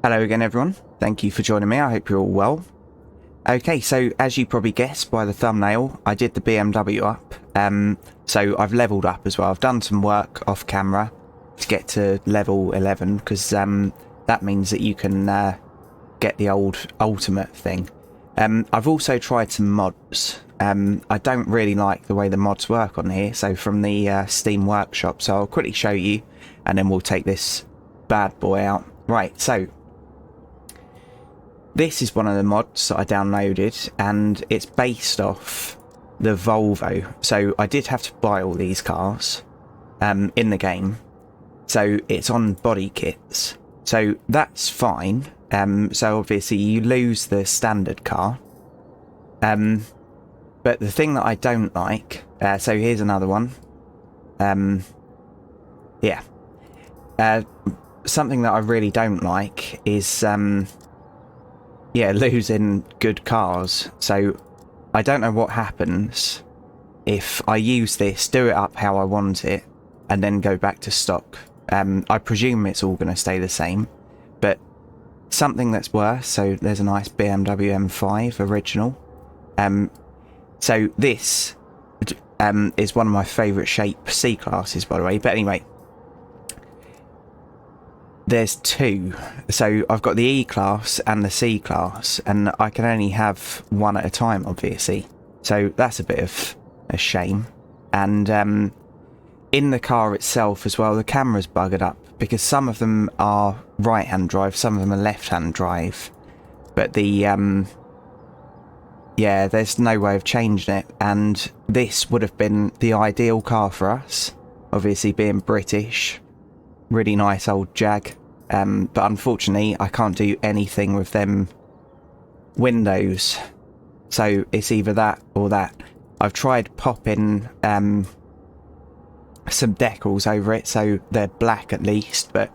Hello again everyone, thank you for joining me, I hope you're all well. Okay, so as you probably guessed by the thumbnail, I did the BMW up, so I've leveled up as well. I've done some work off camera to get to level 11, because that means that you can get the old ultimate thing. I've also tried some mods. I don't really like the way the mods work on here, so from the Steam Workshop, so I'll quickly show you, and then we'll take this bad boy out. Right, so this is one of the mods that I downloaded, and it's based off the Volvo. So I did have to buy all these cars in the game. So it's on body kits. So that's fine. So obviously you lose the standard car. But the thing that I don't like... so here's another one. Yeah. Something that I really don't like is... yeah, losing good cars. So I don't know what happens if I use this, do it up how I want it, and then go back to stock. I presume it's all going to stay the same, but something that's worse. So there's a nice BMW M5 original. So this is one of my favourite shape C-classes, by the way. But anyway, there's two. So I've got the E-class and the C-class, and I can only have one at a time, obviously. So that's a bit of a shame. And in the car itself as well, the camera's buggered up, because some of them are right-hand drive, some of them are left-hand drive. But the yeah, there's no way of changing it, and this would have been the ideal car for us, obviously being British. Really nice old Jag, but unfortunately I can't do anything with them windows, so it's either that or that. I've tried popping some decals over it so they're black at least, but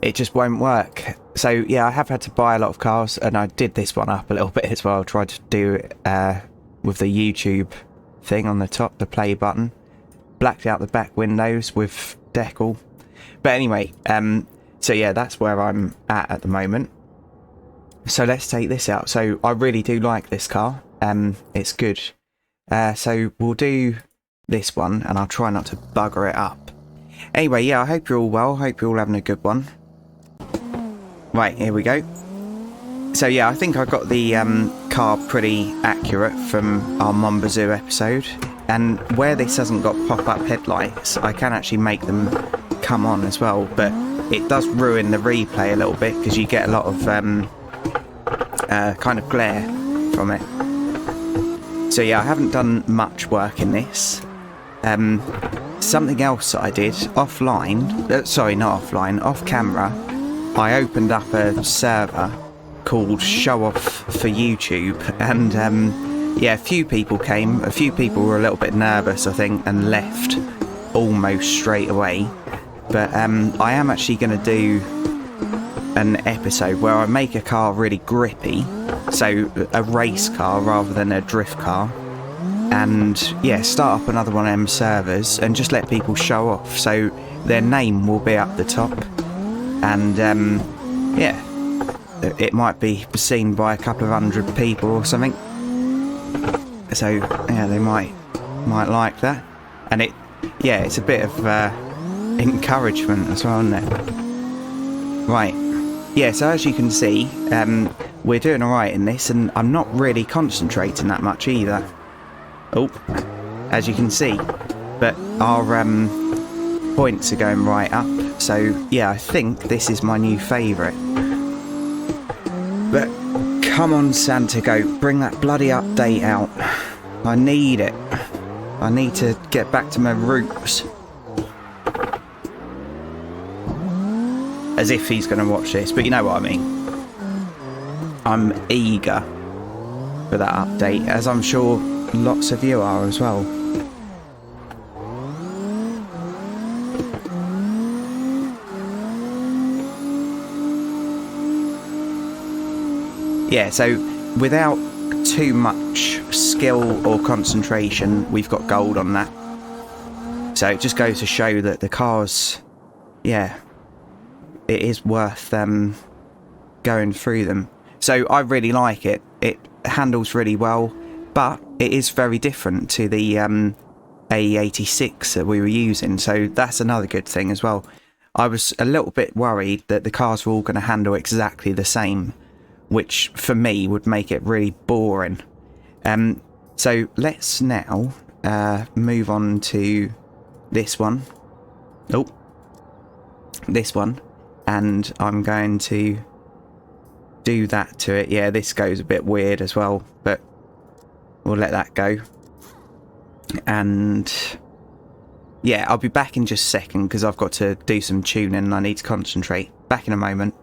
it just won't work. So yeah, I have had to buy a lot of cars, and I did this one up a little bit as well. I tried to do it with the YouTube thing on the top, the play button, blacked out the back windows with decal. But anyway, so yeah, that's where I'm at the moment. So let's take this out. So I really do like this car. It's good. So we'll do this one, and I'll try not to bugger it up. Anyway, yeah, I hope you're all well. Hope you're all having a good one. Right, here we go. So yeah, I think I got the car pretty accurate from our Bazou episode. And where this hasn't got pop-up headlights, I can actually make them come on as well, but it does ruin the replay a little bit, because you get a lot of kind of glare from it. So yeah, I haven't done much work in this. Something else that I did offline, sorry, not offline, off camera, I opened up a server called Show Off for YouTube, and yeah, a few people came. A few people were a little bit nervous, I think, and left almost straight away. But I am actually going to do an episode where I make a car really grippy, so a race car rather than a drift car, and yeah, start up another one of them servers and just let people show off. So their name will be up the top, and yeah, it might be seen by a couple of hundred people or something. So yeah, they might like that, and yeah, it's a bit of encouragement as well, isn't it? Right, yeah, so as you can see, we're doing alright in this, and I'm not really concentrating that much either. Oh, as you can see, but our points are going right up, so yeah, I think this is my new favourite. But come on, Santa Goat, bring that bloody update out. I need it. I need to get back to my roots. As if he's going to watch this, but you know what I mean. I'm eager for that update, as I'm sure lots of you are as well. Yeah, so without too much skill or concentration, we've got gold on that. So it just goes to show that the car's, yeah, it is worth going through them. So I really like it. It handles really well, but it is very different to the AE86 that we were using, so that's another good thing as well. I was a little bit worried that the cars were all going to handle exactly the same, which for me would make it really boring. So let's now move on to this one. Oh, this one. And I'm going to do that to it. Yeah, this goes a bit weird as well, but we'll let that go. And yeah, I'll be back in just a second because I've got to do some tuning and I need to concentrate. Back in a moment.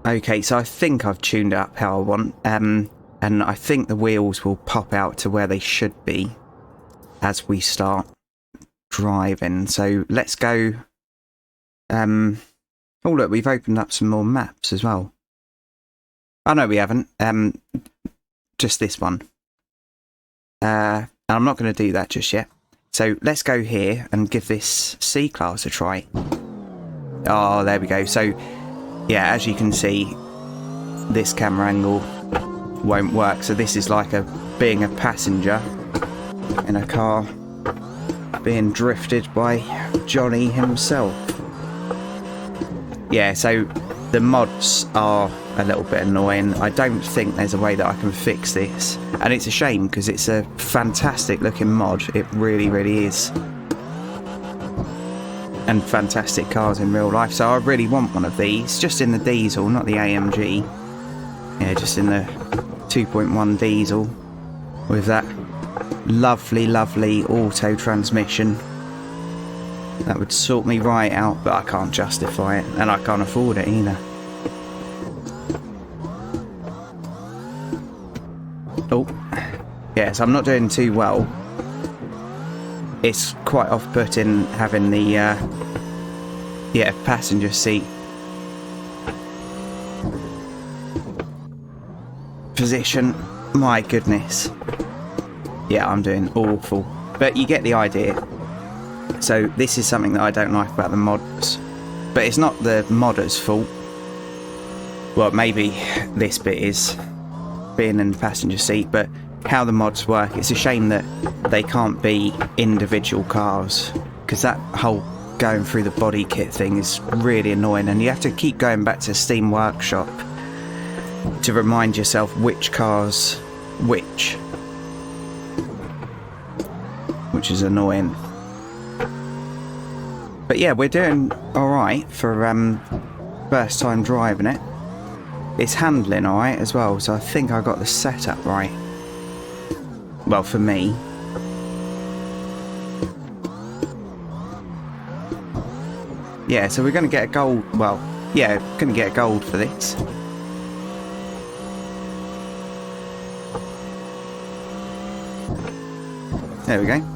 Okay, so I think I've tuned it up how I want. And I think the wheels will pop out to where they should be as we start driving. So let's go. Oh look, we've opened up some more maps as well. Oh no, we haven't. Just this one. And I'm not going to do that just yet. So let's go here and give this C-Class a try. Oh, there we go. So yeah, as you can see, this camera angle won't work. So this is like being a passenger in a car being drifted by Johnny himself. Yeah, so the mods are a little bit annoying. I don't think there's a way that I can fix this. And it's a shame because it's a fantastic looking mod. It really, really is. And fantastic cars in real life. So I really want one of these. Just in the diesel, not the AMG. Yeah, just in the 2.1 diesel. With that lovely, lovely auto transmission. That would sort me right out, but I can't justify it, and I can't afford it either. Oh, yeah, so I'm not doing too well. It's quite off-putting having the, passenger seat position. My goodness. Yeah, I'm doing awful, but you get the idea. So this is something that I don't like about the mods, but it's not the modder's fault. Well, maybe this bit is, being in the passenger seat, but how the mods work, it's a shame that they can't be individual cars, because that whole going through the body kit thing is really annoying, and you have to keep going back to Steam Workshop to remind yourself which cars which is annoying. But yeah, we're doing alright for first time driving it. It's handling alright as well, so I think I got the setup right. Well, for me. Yeah, so we're going to get a gold, well, yeah, going to get a gold for this. There we go.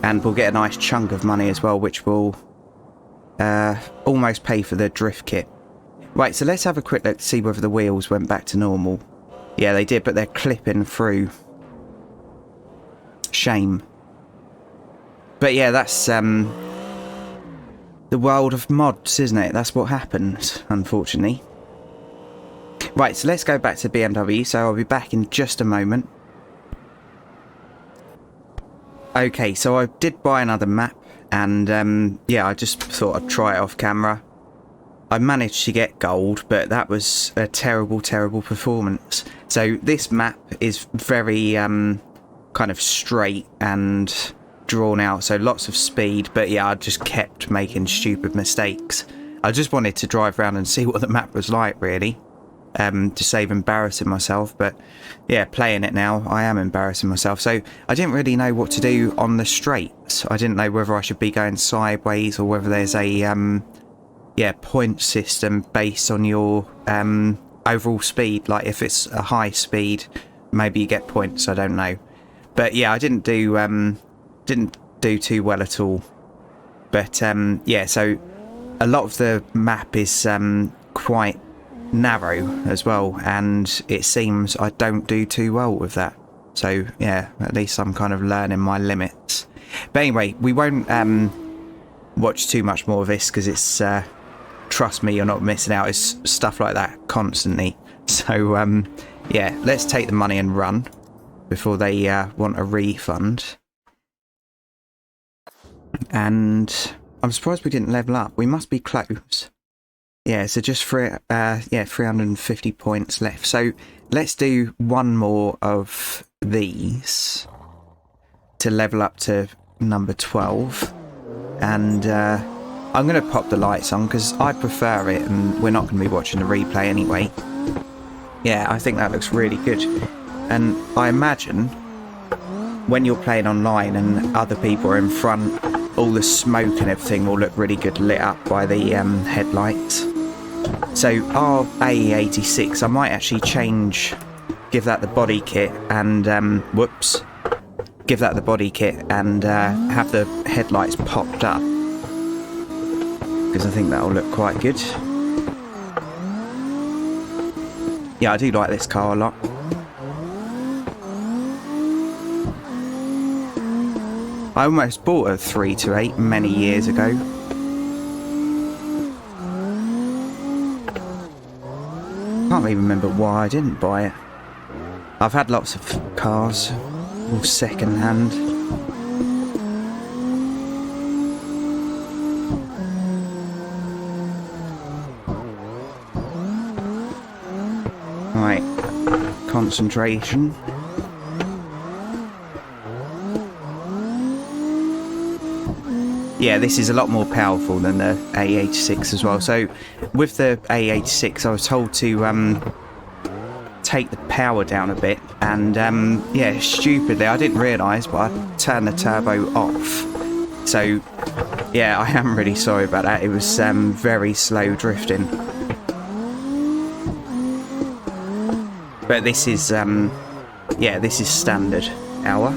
And we'll get a nice chunk of money as well, which will almost pay for the drift kit. Right, so let's have a quick look to see whether the wheels went back to normal. Yeah, they did, but they're clipping through. Shame. But yeah, that's the world of mods, isn't it? That's what happens, unfortunately. Right, so let's go back to BMW, so I'll be back in just a moment. Okay, so I did buy another map, and yeah, I just thought I'd try it off camera. I managed to get gold, but that was a terrible, terrible performance. So this map is very kind of straight and drawn out, so lots of speed, but yeah, I just kept making stupid mistakes. I just wanted to drive around and see what the map was like, really. To save embarrassing myself, but yeah, playing it now, I am embarrassing myself. So I didn't really know what to do on the straights. I didn't know whether I should be going sideways or whether there's a point system based on your overall speed. Like if it's a high speed, maybe you get points. I don't know, but yeah, I didn't do too well at all. But yeah, so a lot of the map is quite narrow as well, and it seems I don't do too well with that. So yeah, at least I'm kind of learning my limits. But anyway, we won't watch too much more of this because it's trust me, you're not missing out. It's stuff like that constantly. So, yeah, let's take the money and run before they want a refund. And I'm surprised we didn't level up. We must be close. Yeah, so just 350 points left. So let's do one more of these to level up to number 12. And I'm going to pop the lights on because I prefer it, and we're not going to be watching the replay anyway. Yeah, I think that looks really good. And I imagine when you're playing online and other people are in front, all the smoke and everything will look really good lit up by the headlights. So our AE86, I might actually give that the body kit and, give that the body kit and have the headlights popped up. Because I think that'll look quite good. Yeah, I do like this car a lot. I almost bought a 328 many years ago. Can't even remember why I didn't buy it. I've had lots of cars, all second hand. Right, concentration. Yeah, this is a lot more powerful than the A86 as well. So with the A86, I was told to take the power down a bit, and yeah, stupidly, I didn't realise, but I turned the turbo off. So yeah, I am really sorry about that. It was very slow drifting. But this is yeah, this is standard hour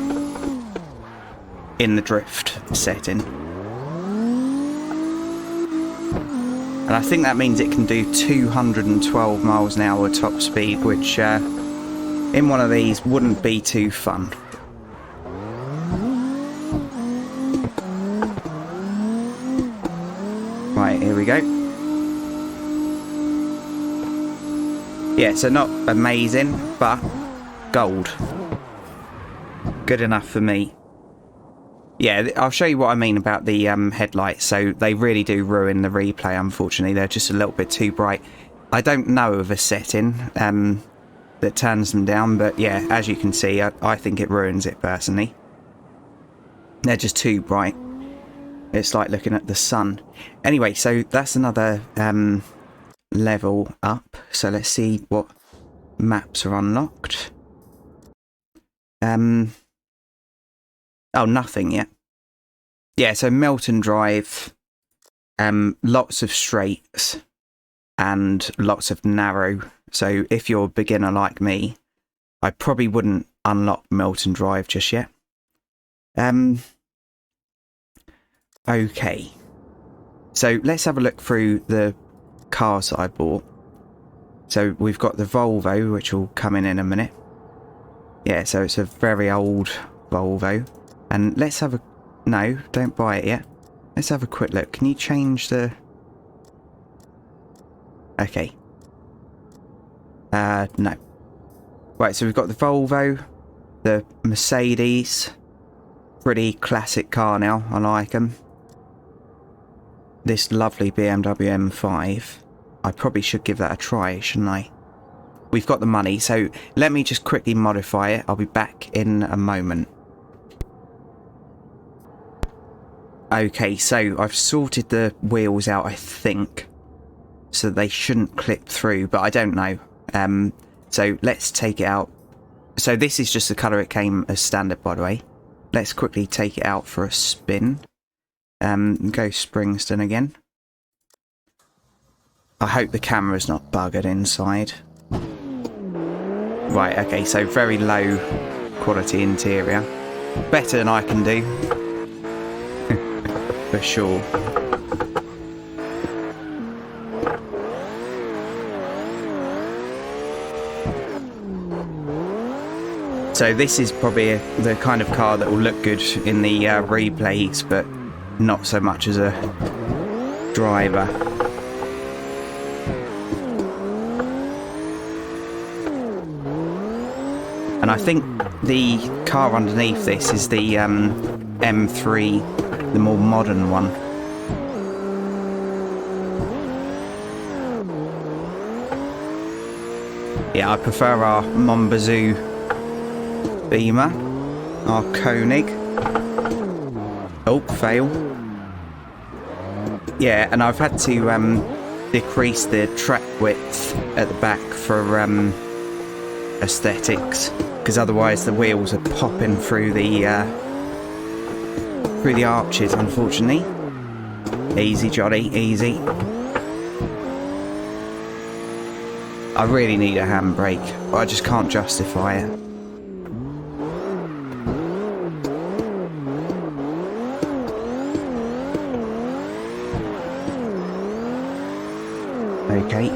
in the drift setting. And I think that means it can do 212 miles an hour top speed, which in one of these wouldn't be too fun. Right, here we go. Yeah, so not amazing, but gold. Good enough for me. Yeah, I'll show you what I mean about the headlights. So they really do ruin the replay, unfortunately. They're just a little bit too bright. I don't know of a setting that turns them down, but yeah, as you can see, I think it ruins it personally. They're just too bright. It's like looking at the sun. Anyway, so that's another level up. So let's see what maps are unlocked. Oh, nothing yet. Yeah, so Melton Drive, lots of straights and lots of narrow. So if you're a beginner like me, I probably wouldn't unlock Melton Drive just yet. Okay. So let's have a look through the cars that I bought. So we've got the Volvo, which will come in a minute. Yeah, so it's a very old Volvo. And let's have a... No, don't buy it yet. Let's have a quick look. Can you change the... Okay. No. Right, so we've got the Volvo, the Mercedes. Pretty classic car now. I like them. This lovely BMW M5. I probably should give that a try, shouldn't I? We've got the money, so let me just quickly modify it. I'll be back in a moment. Okay, so I've sorted the wheels out, I think. So they shouldn't clip through, but I don't know. So let's take it out. So this is just the colour it came as standard, by the way. Let's quickly take it out for a spin. Go Springston again. I hope the camera's not buggered inside. Right, okay, so very low quality interior. Better than I can do. For sure. So this is probably the kind of car that will look good in the replays, but not so much as a driver. And I think the car underneath this is the M3, the more modern one. Yeah, I prefer our Bazou Beamer, our Koenig. Oh, fail. Yeah, and I've had to decrease the track width at the back for aesthetics, because otherwise the wheels are popping through the arches, unfortunately. Easy, Johnny, easy. I really need a handbrake, but I just can't justify it. Okay.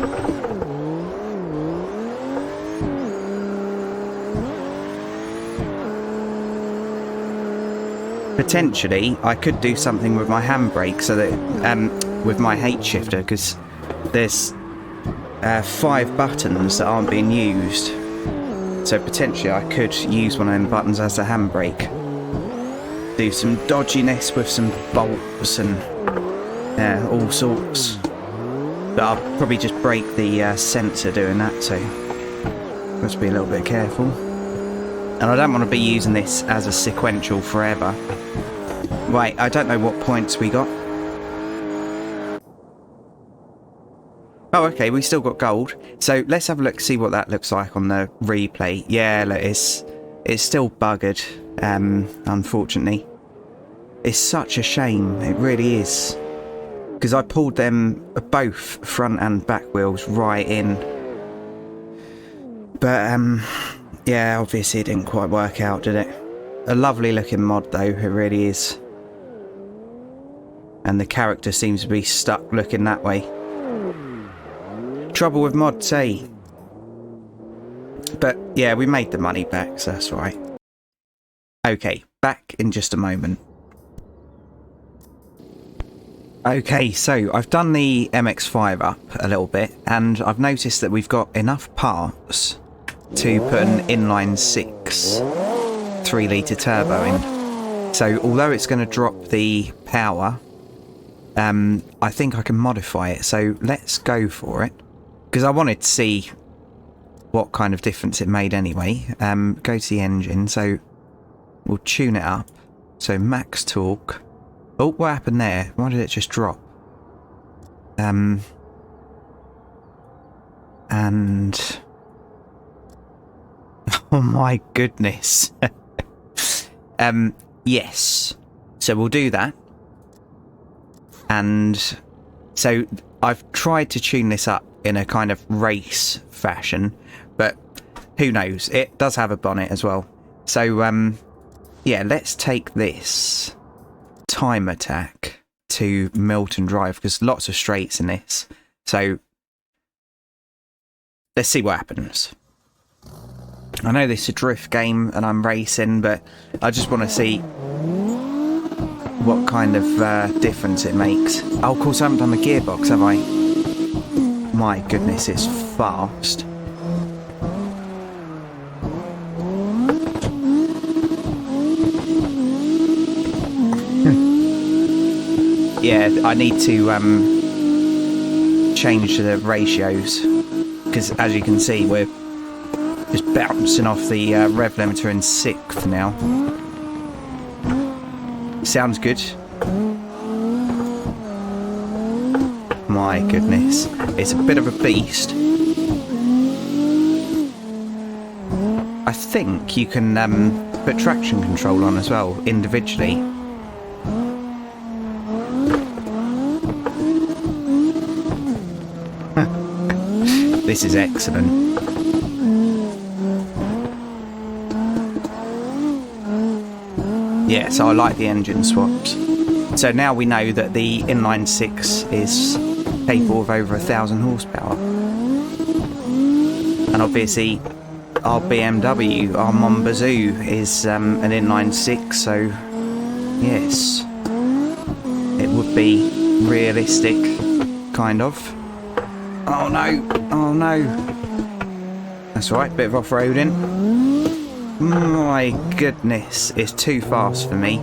Potentially, I could do something with my handbrake, so that with my H shifter, because there's 5 buttons that aren't being used. So potentially, I could use one of them buttons as a handbrake. Do some dodginess with some bolts and all sorts. But I'll probably just break the sensor doing that, so let's be a little bit careful. And I don't want to be using this as a sequential forever. Right, I don't know what points we got. Oh, okay, we still got gold. So let's have a look, see what that looks like on the replay. Yeah, look, it's still buggered, unfortunately. It's such a shame, it really is. Because I pulled them both front and back wheels right in. But, yeah, obviously it didn't quite work out, did it? A lovely looking mod though, it really is. And the character seems to be stuck looking that way. Trouble with mods, eh? But, yeah, we made the money back, so that's right. Okay, back in just a moment. Okay, so I've done the MX-5 up a little bit, and I've noticed that we've got enough parts to put an inline 6 3-litre turbo in. So although it's going to drop the power, I think I can modify it. So let's go for it, because I wanted to see what kind of difference it made anyway. Go to the engine, so we'll tune it up. So max torque. Oh, what happened there? Why did it just drop? And oh my goodness. Yes. So we'll do that. And so I've tried to tune this up in a kind of race fashion, but who knows? It does have a bonnet as well. So yeah, let's take this time attack to Milton Drive, because lots of straights in this. So let's see what happens. I know this is a drift game and I'm racing, but I just want to see what kind of difference it makes. Oh, of course I haven't done the gearbox, have I? My goodness, it's fast. Yeah, I need to change the ratios, because as you can see we're just bouncing off the rev limiter in 6th now. Sounds good. My goodness, it's a bit of a beast. I think you can put traction control on as well, individually. This is excellent. Yeah, so I like the engine swaps. So now we know that the inline 6 is capable of over 1,000 horsepower. And obviously our BMW, our Bazou, is an inline 6, so yes, it would be realistic, kind of. Oh no, oh no. That's right, bit of off-roading. My goodness, it's too fast for me.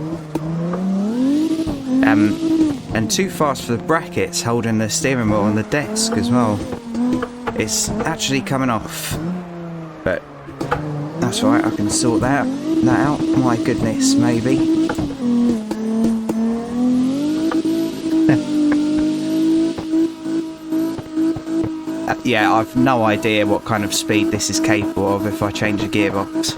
And too fast for the brackets holding the steering wheel on the desk as well. It's actually coming off. But that's right, I can sort that out. My goodness, maybe. Yeah, I've no idea what kind of speed this is capable of if I change the gearbox.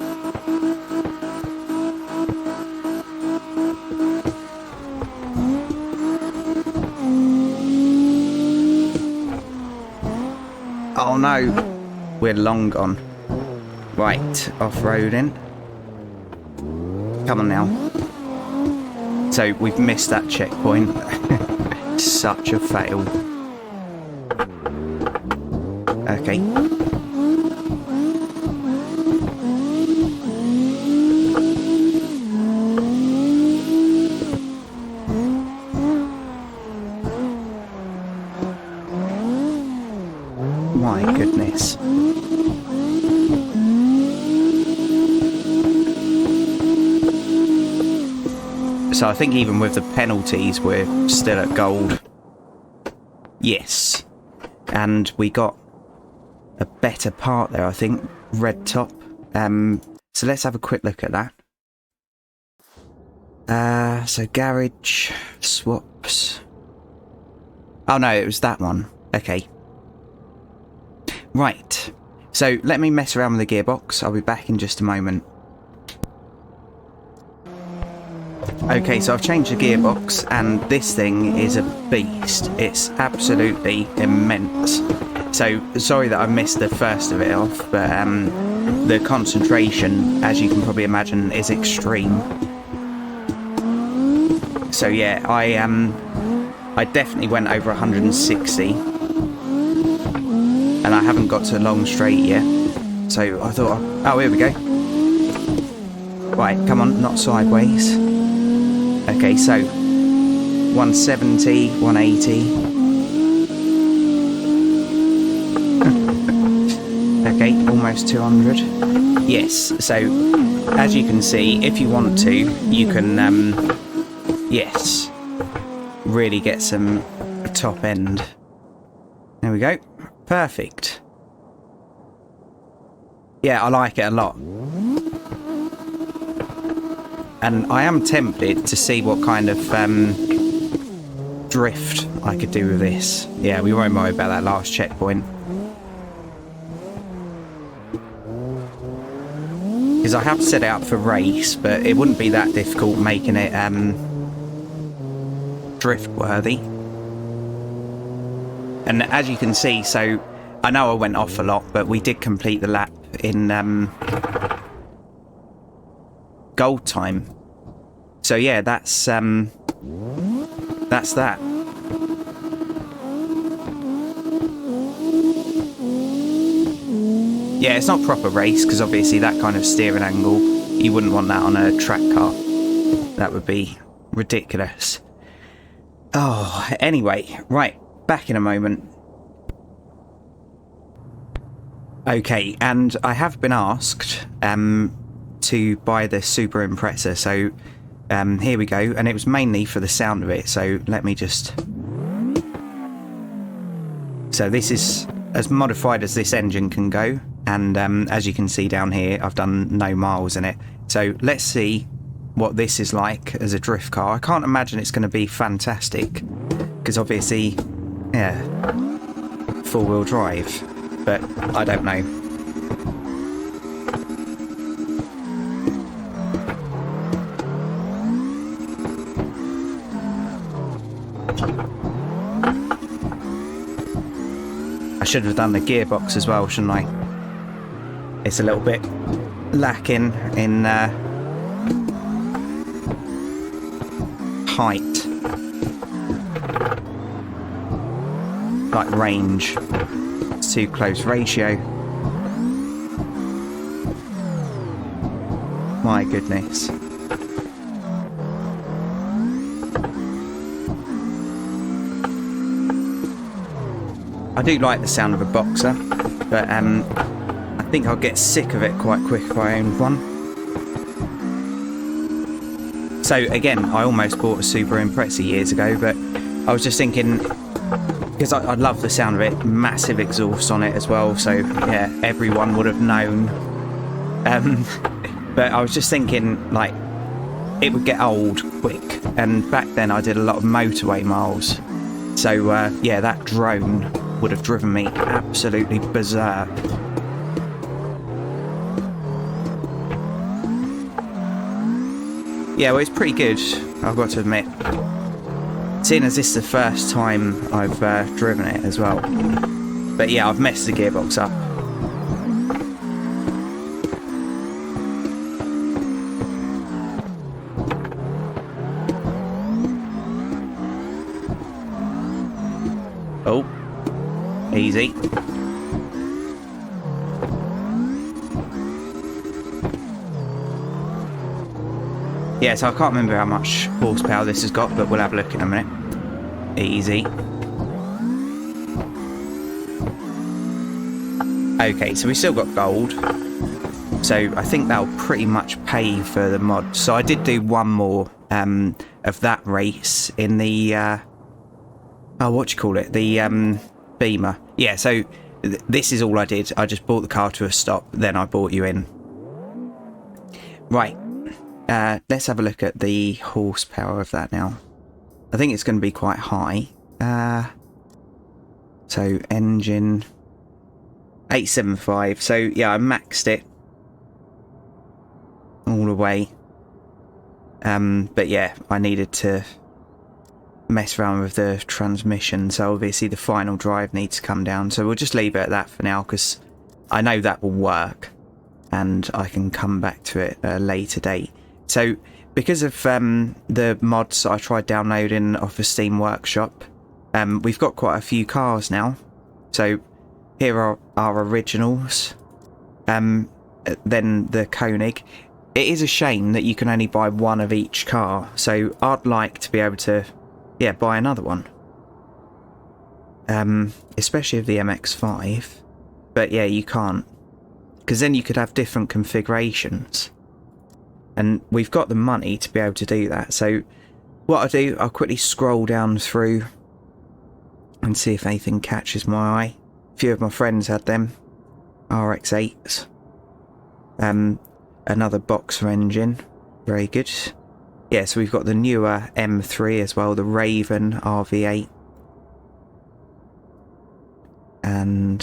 Oh no, we're long gone. Right, off-roading. Come on now. So we've missed that checkpoint. Such a fail. Okay. My goodness. So I think even with the penalties, we're still at gold. Yes. And we got a better part there, I think. Red top. So let's have a quick look at that. So garage, swaps. Oh no, it was that one. Okay. Right. So let me mess around with the gearbox. I'll be back in just a moment. Okay, so I've changed the gearbox, and this thing is a beast. It's absolutely immense. So, sorry that I missed the first of it off, but the concentration, as you can probably imagine, is extreme. So yeah, I definitely went over 160. And I haven't got to long straight yet. So I thought, oh, here we go. Right, come on, not sideways. Okay, so 170, 180. Okay, almost 200. Yes, so as you can see, if you want to, you can, yes, really get some top end. There we go. Perfect. Yeah, I like it a lot. And I am tempted to see what kind of drift I could do with this. Yeah, we won't worry about that last checkpoint. Because I have set it up for race, but it wouldn't be that difficult making it drift worthy. And as you can see, so I know I went off a lot, but we did complete the lap in gold time. So yeah, that's that. Yeah, it's not proper race, because obviously that kind of steering angle, you wouldn't want that on a track car. That would be ridiculous. Oh, anyway, right, back in a moment. Okay, and I have been asked to buy the super impressor, so here we go, and it was mainly for the sound of it, so let me just... So this is as modified as this engine can go, and as you can see down here, I've done no miles in it. So let's see what this is like as a drift car. I can't imagine it's going to be fantastic, because obviously, yeah, four-wheel drive, but I don't know. I should have done the gearbox as well, shouldn't I? It's a little bit lacking in height, like range. It's too close ratio. My goodness. I do like the sound of a boxer, but I think I'll get sick of it quite quick if I own one. So again, I almost bought a Super Impreza years ago, but I was just thinking, because I love the sound of it, massive exhaust on it as well, so yeah, everyone would have known. But I was just thinking, like, it would get old quick, and back then I did a lot of motorway miles, so yeah, that drone would have driven me absolutely berserk. Yeah, well, it's pretty good, I've got to admit. Seeing as this is the first time I've driven it as well. But yeah, I've messed the gearbox up. Oh, easy. Yeah, so I can't remember how much horsepower this has got, but we'll have a look in a minute. Easy. Okay, so we still got gold. So I think that'll pretty much pay for the mod. So I did do one more of that race in the... oh, what do you call it? The Beamer. Yeah, so this is all I did. I just brought the car to a stop, then I brought you in. Right. Let's have a look at the horsepower of that now. I think it's going to be quite high. So engine 875. So yeah, I maxed it all the way. But yeah, I needed to mess around with the transmission. So obviously the final drive needs to come down. So we'll just leave it at that for now, because I know that will work, and I can come back to it at a later date. So, because of the mods I tried downloading off of Steam Workshop, we've got quite a few cars now. So, here are our originals, then the Koenig. It is a shame that you can only buy one of each car, so I'd like to be able to, yeah, buy another one. Especially of the MX-5, but yeah, you can't, because then you could have different configurations. And we've got the money to be able to do that. So what I'll do, I'll quickly scroll down through and see if anything catches my eye. A few of my friends had them. RX-8s. Another Boxer engine. Very good. Yeah, so we've got the newer M3 as well, the Raven RV8. And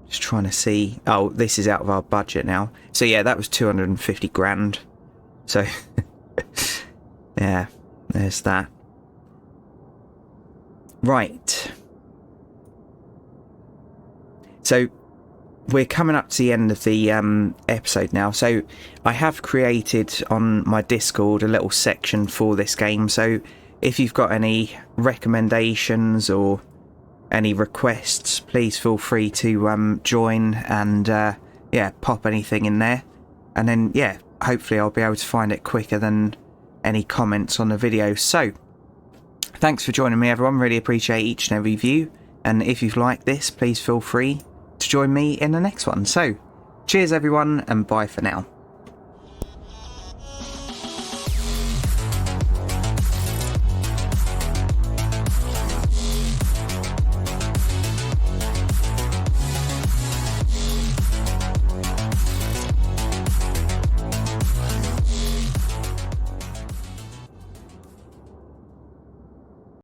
just trying to see... Oh, this is out of our budget now. So yeah, that was 250 grand. So, yeah, there's that. Right. So, we're coming up to the end of the episode now. So, I have created on my Discord a little section for this game. So, if you've got any recommendations or any requests, please feel free to join and, yeah, pop anything in there. And then, yeah, hopefully I'll be able to find it quicker than any comments on the video. So, thanks for joining me, everyone. Really appreciate each and every view. And if you've liked this, please feel free to join me in the next one. So, cheers everyone, and bye for now.